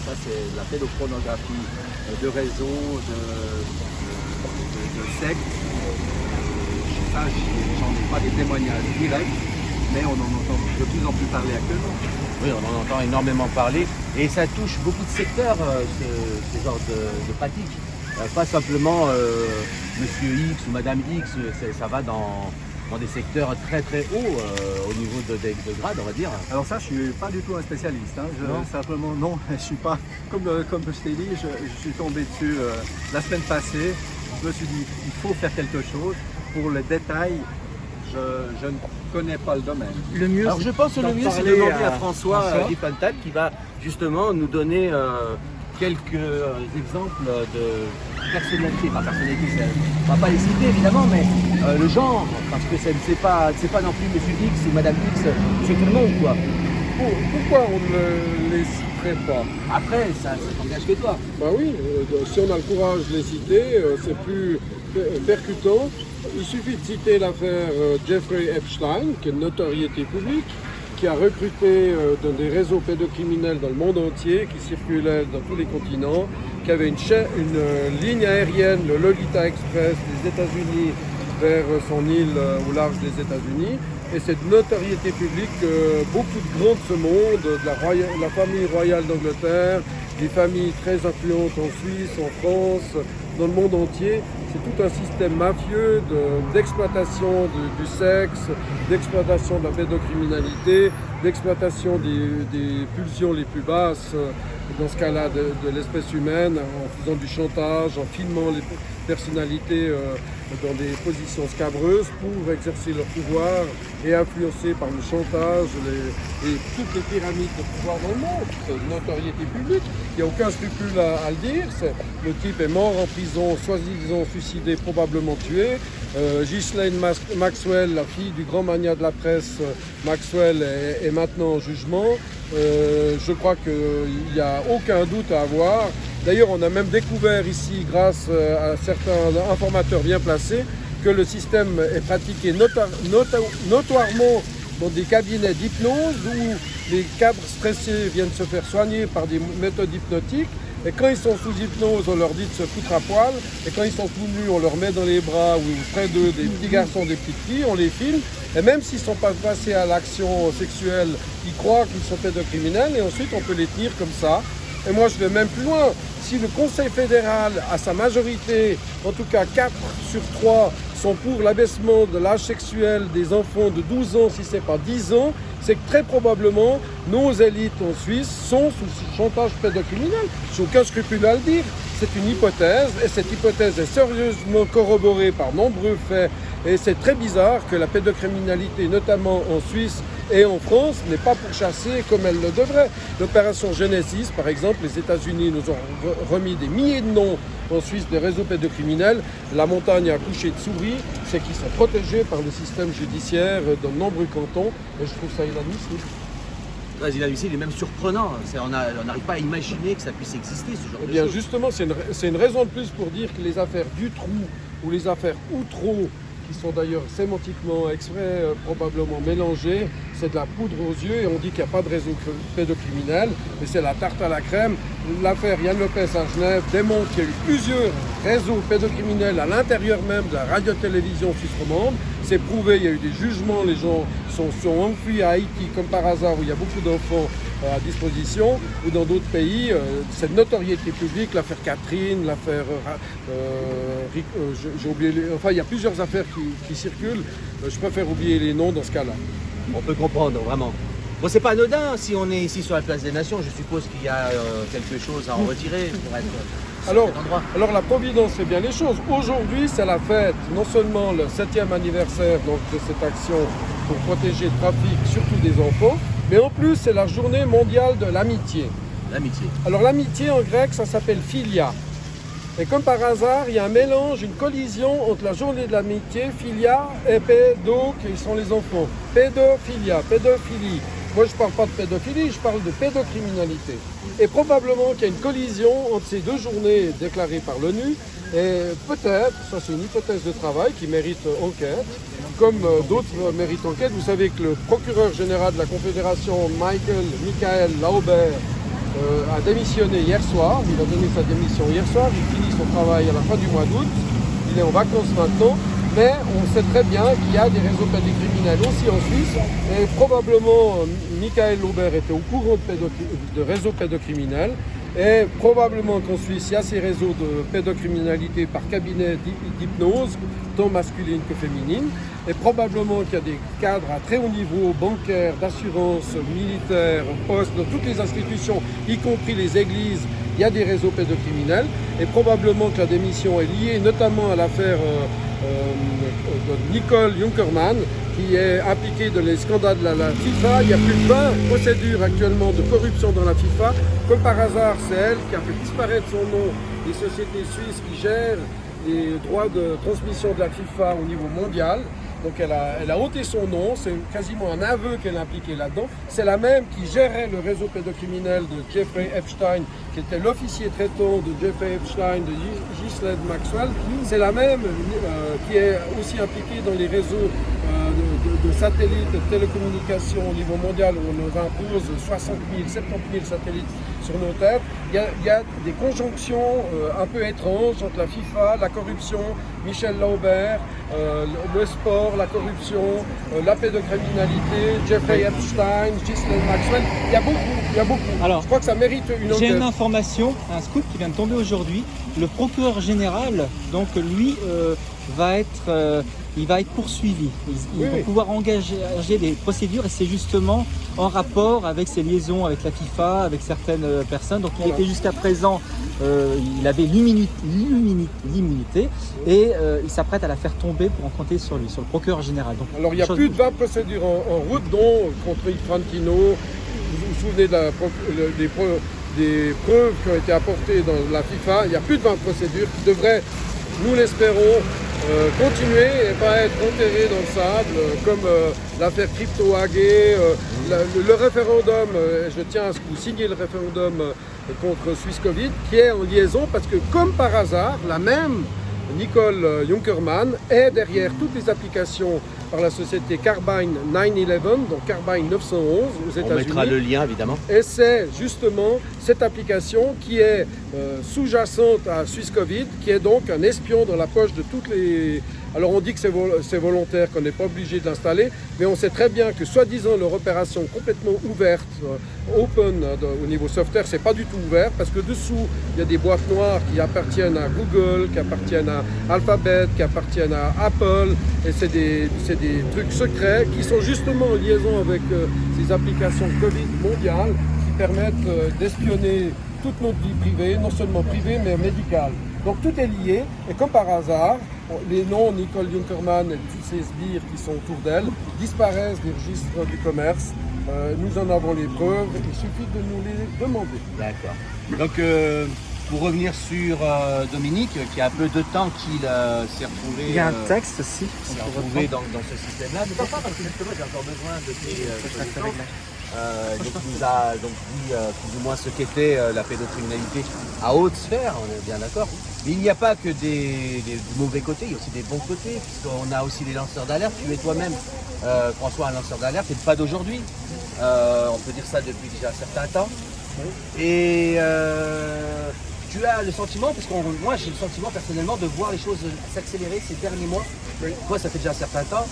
Ça, c'est la pédopornographie de réseaux, de sectes. Ça, j'en ai pas des témoignages directs, mais on en entend de plus en plus parler actuellement. Oui, on en entend énormément parler et ça touche beaucoup de secteurs, ce genre de pratiques. Pas simplement Monsieur X ou Madame X, ça va dans des secteurs très très hauts au niveau de grade, on va dire. Alors ça, je suis pas du tout un spécialiste. Hein. Simplement, non, je suis pas, comme je t'ai dit, je suis tombé dessus la semaine passée. Je me suis dit, il faut faire quelque chose. Pour les détails, je ne connais pas le domaine. Le mieux, alors je pense que le mieux, c'est de demander à François Lipantal qui va justement nous donner quelques exemples de personnalités. Pas personnalités, on ne va pas les citer évidemment, mais le genre, parce que c'est pas non plus Monsieur X ou Madame X, c'est tout le monde quoi. Pourquoi on ne les citerait pas? Après, ça t'engage que toi. Bah oui, si on a le courage de les citer, c'est plus percutant. Il suffit de citer l'affaire Jeffrey Epstein, qui est une notoriété publique, qui a recruté dans des réseaux pédocriminels dans le monde entier, qui circulaient dans tous les continents, qui avait une ligne aérienne, le Lolita Express des États-Unis vers son île au large des États-Unis. Et cette notoriété publique, beaucoup de grands de ce monde, de la famille royale d'Angleterre, des familles très influentes en Suisse, en France, dans le monde entier, c'est tout un système mafieux d'exploitation du sexe, d'exploitation de la pédocriminalité, d'exploitation des pulsions les plus basses, dans ce cas-là de l'espèce humaine, en faisant du chantage, en filmant les personnalités dans des positions scabreuses pour exercer leur pouvoir et influencer par le chantage et toutes les pyramides de pouvoir dans le monde. C'est une notoriété publique, il n'y a aucun scrupule à le dire. Le type est mort en prison, soi-disant suicidé, probablement tué. Ghislaine Maxwell, la fille du grand magnat de la presse, Maxwell, est maintenant en jugement. Je crois qu'il n'y a aucun doute à avoir. D'ailleurs, on a même découvert ici, grâce à certains informateurs bien placés, que le système est pratiqué notoirement dans des cabinets d'hypnose où les cadres stressés viennent se faire soigner par des méthodes hypnotiques. Et quand ils sont sous hypnose, on leur dit de se foutre à poil. Et quand ils sont tout nus, on leur met dans les bras ou près d'eux des petits garçons, des petites filles, on les filme. Et même s'ils ne sont pas passés à l'action sexuelle, ils croient qu'ils sont pédocriminels et ensuite on peut les tenir comme ça. Et moi je vais même plus loin. Si le Conseil fédéral, à sa majorité, en tout cas 4 sur 3, sont pour l'abaissement de l'âge sexuel des enfants de 12 ans, si ce n'est pas 10 ans, c'est que très probablement nos élites en Suisse sont sous chantage pédocriminel. Je n'ai aucun scrupule à le dire. C'est une hypothèse et cette hypothèse est sérieusement corroborée par nombreux faits. Et c'est très bizarre que la pédocriminalité, notamment en Suisse et en France, n'est pas pourchassée comme elle le devrait. L'opération Genesis, par exemple, les États-Unis nous ont remis des milliers de noms en Suisse des réseaux pédocriminels. La montagne a accouché de souris, c'est qu'ils sont protégés par le système judiciaire dans de nombreux cantons. Et je trouve ça inadmissible. Il est même surprenant. On n'arrive pas à imaginer que ça puisse exister, ce genre de choses. Bien justement, c'est une raison de plus pour dire que les affaires Dutroux ou les affaires Outreau, qui sont d'ailleurs sémantiquement exprès probablement mélangées, c'est de la poudre aux yeux et on dit qu'il n'y a pas de réseau pédocriminel, mais c'est la tarte à la crème. L'affaire Yann Lopez à Genève démontre qu'il y a eu plusieurs réseaux pédocriminels à l'intérieur même de la radio-télévision suisse romande. C'est prouvé, il y a eu des jugements, les gens sont enfuis à Haïti comme par hasard où il y a beaucoup d'enfants à disposition, ou dans d'autres pays, cette notoriété publique, l'affaire Catherine, l'affaire, j'ai oublié, enfin il y a plusieurs affaires qui circulent, je préfère oublier les noms dans ce cas-là. On peut comprendre, vraiment. Bon, c'est pas anodin, si on est ici sur la place des Nations, je suppose qu'il y a quelque chose à en retirer pour être alors la Providence fait bien les choses. Aujourd'hui, c'est la fête, non seulement le 7e anniversaire donc, de cette action pour protéger le trafic, surtout des enfants, mais en plus, c'est la journée mondiale de l'amitié. L'amitié. Alors l'amitié en grec, ça s'appelle philia. Et comme par hasard, il y a un mélange, une collision entre la journée de l'amitié, philia, et pédo, qui sont les enfants. Pédophilie. Moi, je ne parle pas de pédophilie, je parle de pédocriminalité. Et probablement qu'il y a une collision entre ces deux journées déclarées par l'ONU. Et peut-être, ça c'est une hypothèse de travail qui mérite enquête, comme d'autres méritent enquête. Vous savez que le procureur général de la Confédération, Michael Lauber, a démissionné hier soir. Il a donné sa démission hier soir. Il finit son travail à la fin du mois d'août. Il est en vacances maintenant. Mais on sait très bien qu'il y a des réseaux pédocriminels aussi en Suisse. Et probablement, Michael Aubert était au courant de réseaux pédocriminels. Et probablement qu'en Suisse, il y a ces réseaux de pédocriminalité par cabinet d'hypnose, tant masculine que féminine. Et probablement qu'il y a des cadres à très haut niveau, bancaires, d'assurance, militaires, postes, dans toutes les institutions, y compris les églises, il y a des réseaux pédocriminels. Et probablement que la démission est liée notamment à l'affaire de Nicole Junkermann, qui est impliquée dans les scandales de la FIFA. Il y a plus de 20 procédures actuellement de corruption dans la FIFA. Comme par hasard, c'est elle qui a fait disparaître son nom des sociétés suisses qui gèrent les droits de transmission de la FIFA au niveau mondial. Donc elle a ôté son nom, c'est quasiment un aveu qu'elle est impliquée là-dedans. C'est la même qui gérait le réseau pédocriminel de Jeffrey Epstein, qui était l'officier traitant de Jeffrey Epstein, de Ghislaine Maxwell. C'est la même qui est aussi impliquée dans les réseaux de satellites de télécommunications au niveau mondial, où on nous impose 60 000, 70 000 satellites sur nos terres. Il y a des conjonctions un peu étranges entre la FIFA, la corruption, Michel Laubert, le sport, la corruption, la pédocriminalité, Jeffrey Epstein, Ghislaine Maxwell. Il y a beaucoup. Alors, je crois que ça mérite une enquête. J'ai une information, un scoop qui vient de tomber aujourd'hui. Le procureur général, donc lui, il va être poursuivi. Il va pouvoir engager des procédures et c'est justement en rapport avec ses liaisons avec la FIFA, avec certaines personnes. Donc il était jusqu'à présent, il avait l'immunité et il s'apprête à la faire tomber pour en compter sur lui, sur le procureur général. Donc, alors il y a plus de 20 procédures en route, dont contre Infantino. Vous vous souvenez des preuves qui ont été apportées dans la FIFA. Il y a plus de 20 procédures qui devraient, nous l'espérons, continuer et pas être enterrés dans le sable, comme l'affaire Crypto-Agé, le référendum, je tiens à ce que vous signiez le référendum contre Swisscovid, qui est en liaison parce que, comme par hasard, la même Nicole Junkermann est derrière toutes les applications par la société Carbine 911, donc Carbine 911 aux États-Unis. On mettra le lien évidemment. Et c'est justement cette application qui est sous-jacente à Swisscovid, qui est donc un espion dans la poche de toutes les... Alors on dit que c'est volontaire, qu'on n'est pas obligé de l'installer, mais on sait très bien que soi-disant leur opération complètement ouverte, open au niveau software, c'est pas du tout ouvert, parce que dessous, il y a des boîtes noires qui appartiennent à Google, qui appartiennent à Alphabet, qui appartiennent à Apple, et c'est des trucs secrets qui sont justement en liaison avec ces applications Covid mondiales qui permettent d'espionner toute notre vie privée, non seulement privée, mais médicale. Donc tout est lié, et comme par hasard, les noms Nicole Junkermann et tous ces sbires qui sont autour d'elle disparaissent des registres du commerce. Nous en avons les preuves, il suffit de nous les demander. D'accord. Donc pour revenir sur Dominique, qui a un peu de temps qu'il s'est retrouvé. Il y a un texte aussi. S'est retrouvé dans ce système-là. Ne pas parce que justement j'ai encore besoin de tes donc il nous a donc dit plus ou moins ce qu'était la pédocriminalité à haute sphère, on est bien d'accord. Mais il n'y a pas que des mauvais côtés, il y a aussi des bons côtés, puisqu'on a aussi des lanceurs d'alerte. Tu es toi-même, François, un lanceur d'alerte, et pas d'aujourd'hui. On peut dire ça depuis déjà un certain temps. Et tu as le sentiment, parce que moi j'ai le sentiment personnellement de voir les choses s'accélérer ces derniers mois. Toi ça fait déjà un certain temps.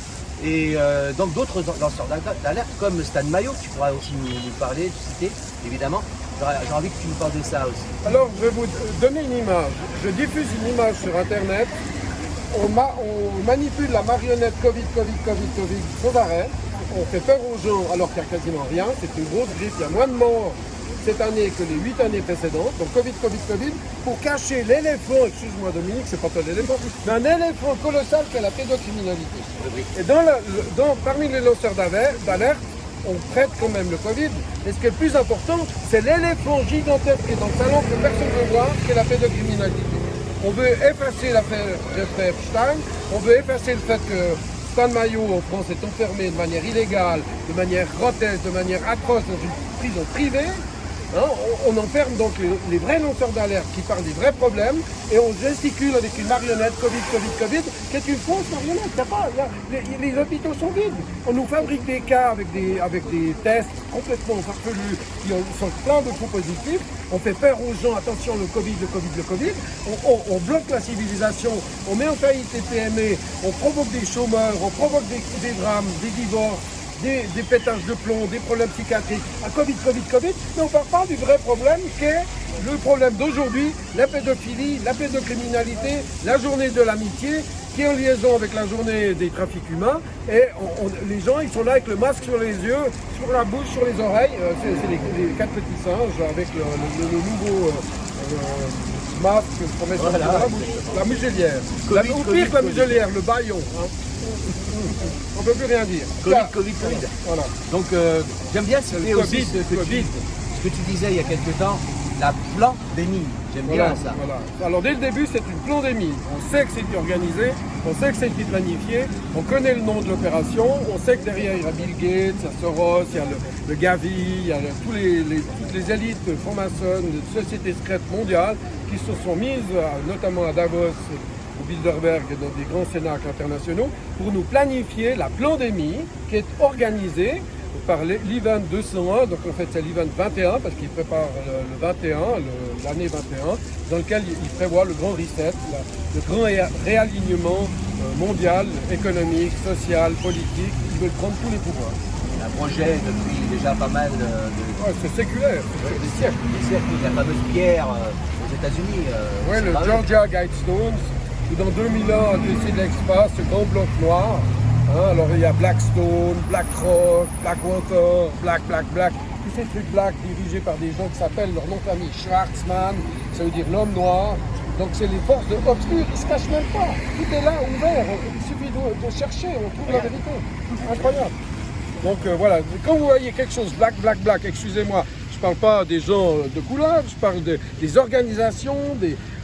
Et donc d'autres lanceurs d'alerte comme Stan Mayo, tu pourras aussi nous parler, tu citer évidemment. J'ai envie que tu nous parles de ça aussi. Alors je vais vous donner une image. Je diffuse une image sur internet. On manipule la marionnette Covid sans arrêt. On fait peur aux gens alors qu'il n'y a quasiment rien. C'est une grosse grippe, il y a moins de morts cette année que les 8 années précédentes. Donc Covid, pour cacher l'éléphant, excuse-moi Dominique, c'est pas toi l'éléphant, mais un éléphant colossal qu'est la pédocriminalité. Et parmi les lanceurs d'alerte, on traite quand même le Covid. Et ce qui est le plus important, c'est l'éléphant gigantesque qui est dans le salon que personne ne veut voir, qui est la pédocriminalité. On veut effacer l'affaire Jeffrey Epstein, on veut effacer le fait que Stan Mayo en France est enfermé de manière illégale, de manière grotesque, de manière atroce dans une prison privée. Hein, on enferme donc les vrais lanceurs d'alerte qui parlent des vrais problèmes et on gesticule avec une marionnette Covid, qui est une fausse marionnette. Les hôpitaux sont vides. On nous fabrique des cas avec des tests complètement farfelus qui sont pleins de faux positifs. On fait peur aux gens, attention, le Covid. On bloque la civilisation, on met en faillite les PME, on provoque des chômeurs, on provoque des drames, des divorces, des pétages de plomb, des problèmes psychiatriques, à Covid, mais on ne parle pas du vrai problème qui est le problème d'aujourd'hui, la pédophilie, la pédocriminalité, la journée de l'amitié, qui est en liaison avec la journée des trafics humains. Et les gens, ils sont là avec le masque sur les yeux, sur la bouche, sur les oreilles. C'est les 4 petits singes avec le nouveau masque qu'on met sur la bouche, la muselière. Ou pire que la muselière, le bâillon. Hein. On ne peut plus rien dire. Covid. Voilà. Donc j'aime bien citer aussi ce que tu disais il y a quelques temps, la pandémie. J'aime bien ça. Voilà. Alors dès le début, c'est une pandémie. On sait que c'est été organisé, on sait que c'est été planifié, on connaît le nom de l'opération, on sait que derrière il y a Bill Gates, il y a Soros, il y a le Gavi, il y a toutes les élites franc-maçonnes, de sociétés secrètes mondiales qui se sont mises, notamment à Davos, au Bilderberg et dans des grands cénacles internationaux, pour nous planifier la pandémie qui est organisée par l'Event 201, donc en fait c'est l'Event 21 parce qu'il prépare le 21, l'année 21, dans lequel il prévoit le grand reset, le grand réalignement mondial, économique, social, politique. Ils veulent prendre tous les pouvoirs. Un projet depuis déjà pas mal de... Ouais, c'est séculaire, des siècles. La fameuse pierre aux États-Unis. Oui, le Georgia Guidestones, où dans 2000 ans, à de l'espace, ce grand bloc noir. Hein, alors il y a Blackstone, BlackRock, Blackwater, Black, tous ces trucs black dirigés par des gens qui s'appellent leur nom de famille Schwarzman, ça veut dire l'homme noir. Donc c'est les forces obscures, ils ne se cachent même pas. Tout est là, ouvert, il suffit de chercher, on trouve la vérité. Incroyable. Donc voilà, quand vous voyez quelque chose black, excusez-moi, je ne parle pas des gens de couleur, je parle des organisations,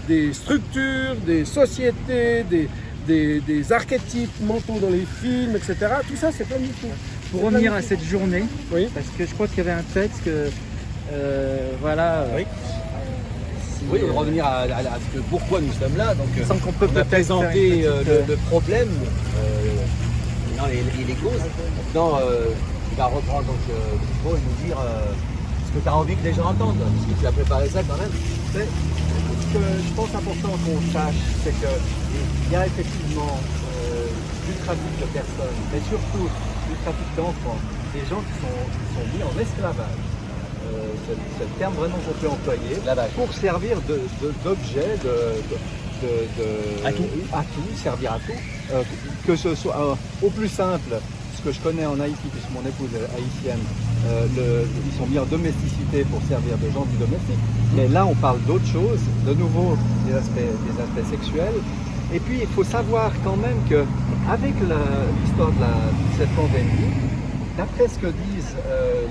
des structures, des sociétés, des archétypes mentaux dans les films, etc. Tout ça, c'est planifié. Pour revenir à cette journée, oui. Parce que je crois qu'il y avait un texte que, voilà. Oui. Oui, revenir à pourquoi nous sommes là. Donc, sans qu'on peut on a présenté le problème et les causes. Maintenant, il va reprendre donc, le micro et nous dire ce que tu as envie que les gens entendent. Parce que tu as préparé ça quand même. Ce que je pense important qu'on sache, c'est qu'il y a effectivement du trafic de personnes, mais surtout du trafic d'enfants, des gens qui sont mis en esclavage. C'est le terme vraiment qu'on peut employer pour servir d'objet, à tout, servir à tout. Que ce soit au plus simple, ce que je connais en Haïti, puisque mon épouse est haïtienne, ils sont mis en domesticité pour servir de gens du domestique. Mais là, on parle d'autre chose, de nouveau des aspects sexuels. Et puis, il faut savoir quand même qu'avec l'histoire de cette pandémie, d'après ce que disent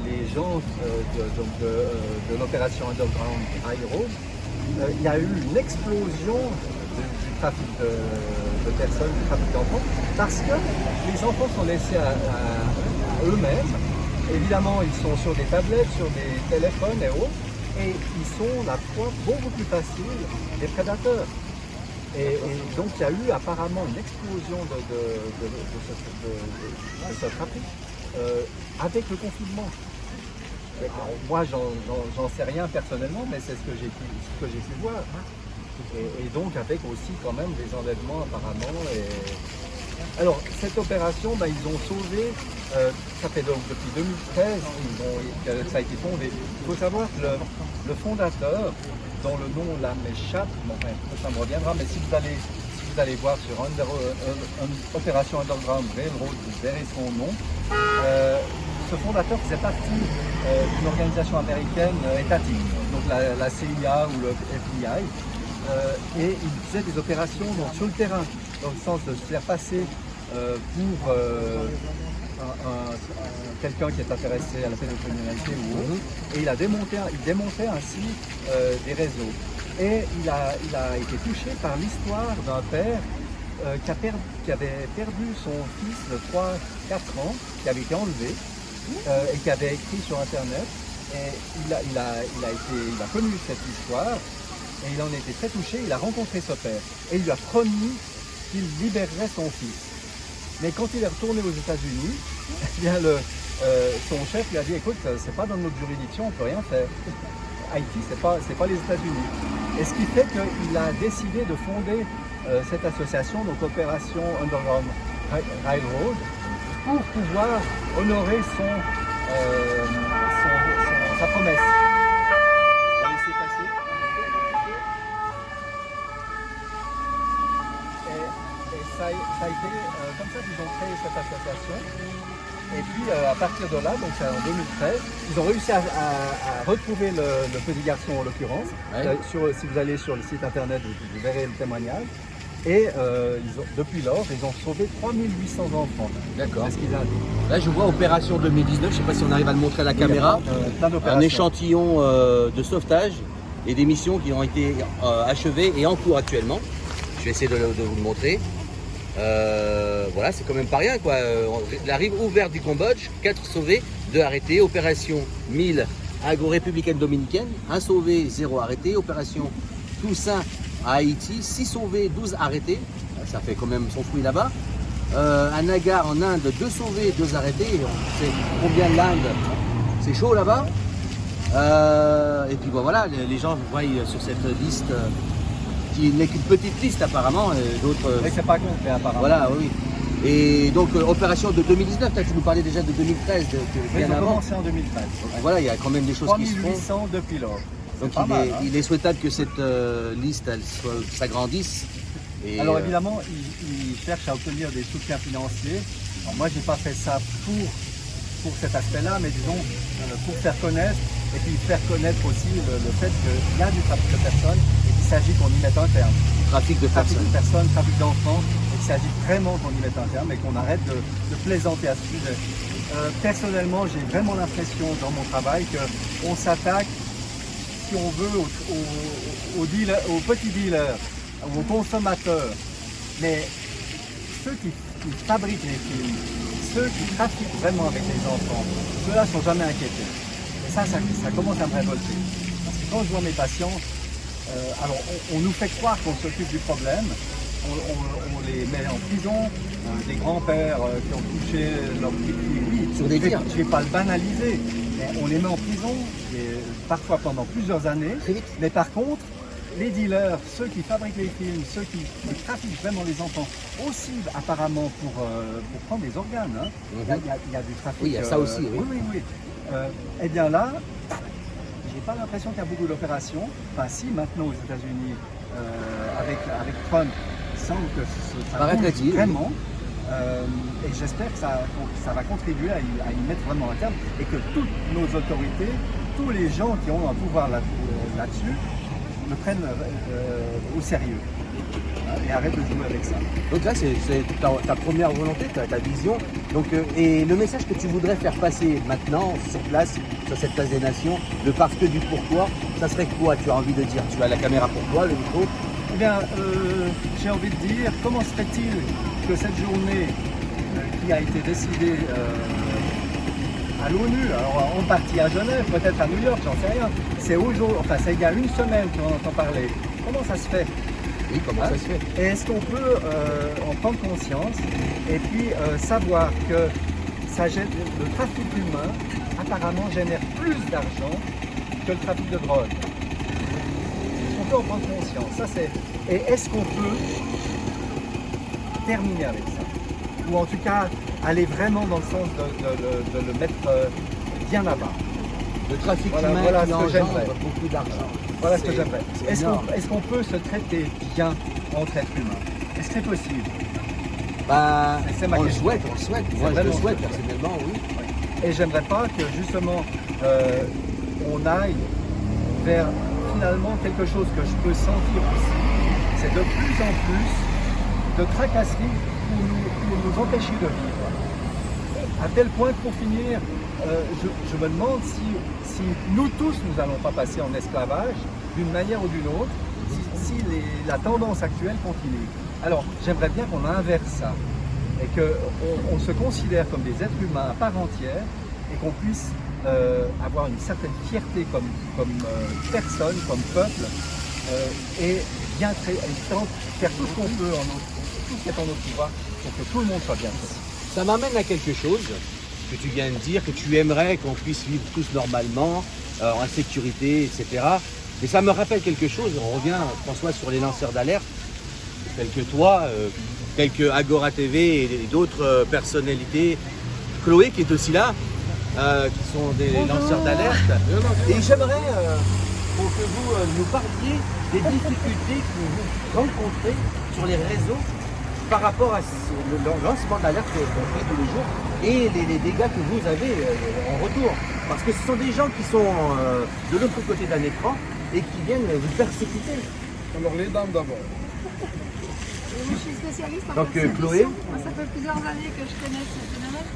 les gens de l'opération Underground High Road, il y a eu une explosion du trafic de personnes, du trafic d'enfants, parce que les enfants sont laissés à eux-mêmes. Évidemment, ils sont sur des tablettes, sur des téléphones et autres, et ils sont la proie beaucoup plus facile des prédateurs. Et donc il y a eu apparemment une explosion de ce trafic avec le confinement. Moi, j'en sais rien personnellement, mais c'est ce que j'ai pu voir. Et donc avec aussi quand même des enlèvements apparemment. Alors cette opération, ils ont sauvé, ça fait donc depuis 2013 que ça a été fondé. Il faut savoir que le fondateur, dont le nom là m'échappe, ça me reviendra, mais si vous allez voir sur Opération Underground Railroad, vous verrez son nom. Ce fondateur faisait partie d'une organisation américaine étatique, donc la CIA ou le FBI, et il faisait des opérations donc, sur le terrain, dans le sens de se faire passer pour quelqu'un qui est intéressé à la pédocriminalité ou autre, et il démontait ainsi des réseaux. Et il a été touché par l'histoire d'un père qui avait perdu son fils de 3-4 ans, qui avait été enlevé et qui avait écrit sur Internet. Et il a connu cette histoire et il en était très touché. Il a rencontré ce père et il lui a promis qu'il libérerait son fils. Mais quand il est retourné aux États-Unis, eh bien son chef lui a dit écoute, c'est pas dans notre juridiction, on peut rien faire. Haïti, c'est pas les États-Unis. Et ce qui fait qu'il a décidé de fonder cette association, donc Opération Underground Railroad, pour pouvoir honorer sa promesse. On va laisser passer. Et ça a été comme ça qu'ils ont créé cette association. Et puis à partir de là, donc c'est en 2013, ils ont réussi à retrouver le petit garçon en l'occurrence. Ouais. Si vous allez sur le site internet, vous verrez le témoignage. Et depuis lors, ils ont sauvé 3800 enfants. D'accord. C'est ce qu'ils indiquent. Là, je vois Opération 2019, je ne sais pas si on arrive à le montrer à la caméra. Plein d'opérations. Un échantillon de sauvetage et des missions qui ont été achevées et en cours actuellement. Je vais essayer de vous le montrer. Voilà, c'est quand même pas rien, quoi. La rive ouverte du Cambodge, 4 sauvés, 2 arrêtés. Opération 1000 agro-républicaine dominicaine, 1 sauvé, 0 arrêté. Opération Toussaint à Haïti, 6 sauvés, 12 arrêtés. Ça fait quand même son fruit là-bas. À Nagar en Inde, 2 sauvés, 2 arrêtés. On sait combien l'Inde, c'est chaud là-bas. Et puis bon, voilà, les gens voient sur cette liste qui n'est qu'une petite liste apparemment, d'autres. Mais c'est pas complet apparemment. Voilà, oui. Et donc opération de 2019, tu nous parlais déjà de 2013, Ils bien ont avant. commencé en 2013. Donc, voilà, il y a quand même des choses qui se font. 3800 depuis lors. Donc pas mal, hein. il est souhaitable que cette liste s'agrandisse. Et, Alors évidemment, ils cherchent à obtenir des soutiens financiers. Alors, moi, j'ai pas fait ça pour cet aspect-là, mais disons pour faire connaître et puis faire connaître aussi le fait qu'il y a du trafic de personnes et qu'il s'agit qu'on y mette un terme. trafic de Trafic personnes. de personnes, trafic d'enfants, et qu'il s'agit vraiment qu'on y mette un terme et qu'on arrête de plaisanter à ce sujet. Personnellement, j'ai vraiment l'impression dans mon travail qu'on s'attaque, si on veut, aux petits dealers, aux consommateurs, mais ceux qui fabriquent les films, ceux qui trafiquent vraiment avec les enfants, ceux-là ne sont jamais inquiétés. Et ça commence à me révolter. Parce que quand je vois mes patients, alors on nous fait croire qu'on s'occupe du problème, on les met en prison, des grands-pères qui ont touché leur petite fille, oui, Sur des dires. je ne vais pas le banaliser, mais on les met en prison, et parfois pendant plusieurs années, Très vite. mais par contre, les dealers, ceux qui fabriquent les films, ceux qui trafiquent vraiment les enfants, aussi apparemment pour prendre des organes, hein. Il y a du trafic. Oui, il y a ça aussi, oui. Oui. Eh bien là, j'ai pas l'impression qu'il y a beaucoup d'opérations. Enfin si, maintenant aux États-Unis, avec Trump, il semble que ça Paraît-il, bouge vraiment. Et j'espère que ça va contribuer à y mettre vraiment un terme et que toutes nos autorités, tous les gens qui ont un pouvoir là-dessus, le prennent au sérieux et arrêtent de jouer avec ça. Donc là, c'est ta première volonté, ta vision. Donc, et le message que tu voudrais faire passer maintenant sur place, sur cette place des nations, le parce que du pourquoi, ça serait quoi tu as envie de dire? Tu as la caméra pour toi, le micro. Eh bien, j'ai envie de dire, comment serait-il que cette journée qui a été décidée à l'ONU, alors en partie à Genève, peut-être à New York, j'en sais rien, c'est aujourd'hui, enfin c'est il y a une semaine qu'on entend parler. Comment ça se fait? Oui, comment ça se fait? Et est-ce qu'on peut en prendre conscience et puis savoir que le trafic humain apparemment génère plus d'argent que le trafic de drogue? Est-ce qu'on peut en prendre conscience? Et est-ce qu'on peut terminer avec ça? Ou en tout cas aller vraiment dans le sens de le mettre bien là-bas? Le trafic Voilà humain ce qui que engendre j'aimerais. beaucoup d'argent. Voilà ce que j'aimerais. C'est énorme. Est-ce qu'on peut se traiter bien entre êtres humains? Est-ce que c'est possible? Bah, C'est ma on le question. souhaite, on le souhaite. Moi, je le vraiment souhaite ce que je personnellement, oui. Et j'aimerais pas que justement on aille vers finalement quelque chose que je peux sentir aussi, c'est de plus en plus de tracasseries pour nous empêcher de vivre. À tel point que pour finir, je me demande si nous tous nous allons pas passer en esclavage d'une manière ou d'une autre, si la tendance actuelle continue. Alors j'aimerais bien qu'on inverse ça et qu'on se considère comme des êtres humains à part entière et qu'on puisse avoir une certaine fierté comme personne, comme peuple, et bien faire tout ce qu'on peut, tout ce qui est en notre pouvoir pour que tout le monde soit bien fait. Ça m'amène à quelque chose que tu viens de dire, que tu aimerais qu'on puisse vivre tous normalement, en sécurité, etc. Mais ça me rappelle quelque chose, on revient, François, sur les lanceurs d'alerte, tels que toi, tels que Agora TV et d'autres personnalités, Chloé qui est aussi là, qui sont des lanceurs d'alerte. Et j'aimerais pour que vous nous parliez des difficultés que vous rencontrez sur les réseaux par rapport à le lancement d'alerte qu'on fait tous les jours et les dégâts que vous avez en retour. Parce que ce sont des gens qui sont de l'autre côté d'un écran et qui viennent vous persécuter. Alors les dames d'abord. Moi, je suis spécialiste en Donc, persécution. Chloé. Moi, ça fait plusieurs années que je connais ce phénomène.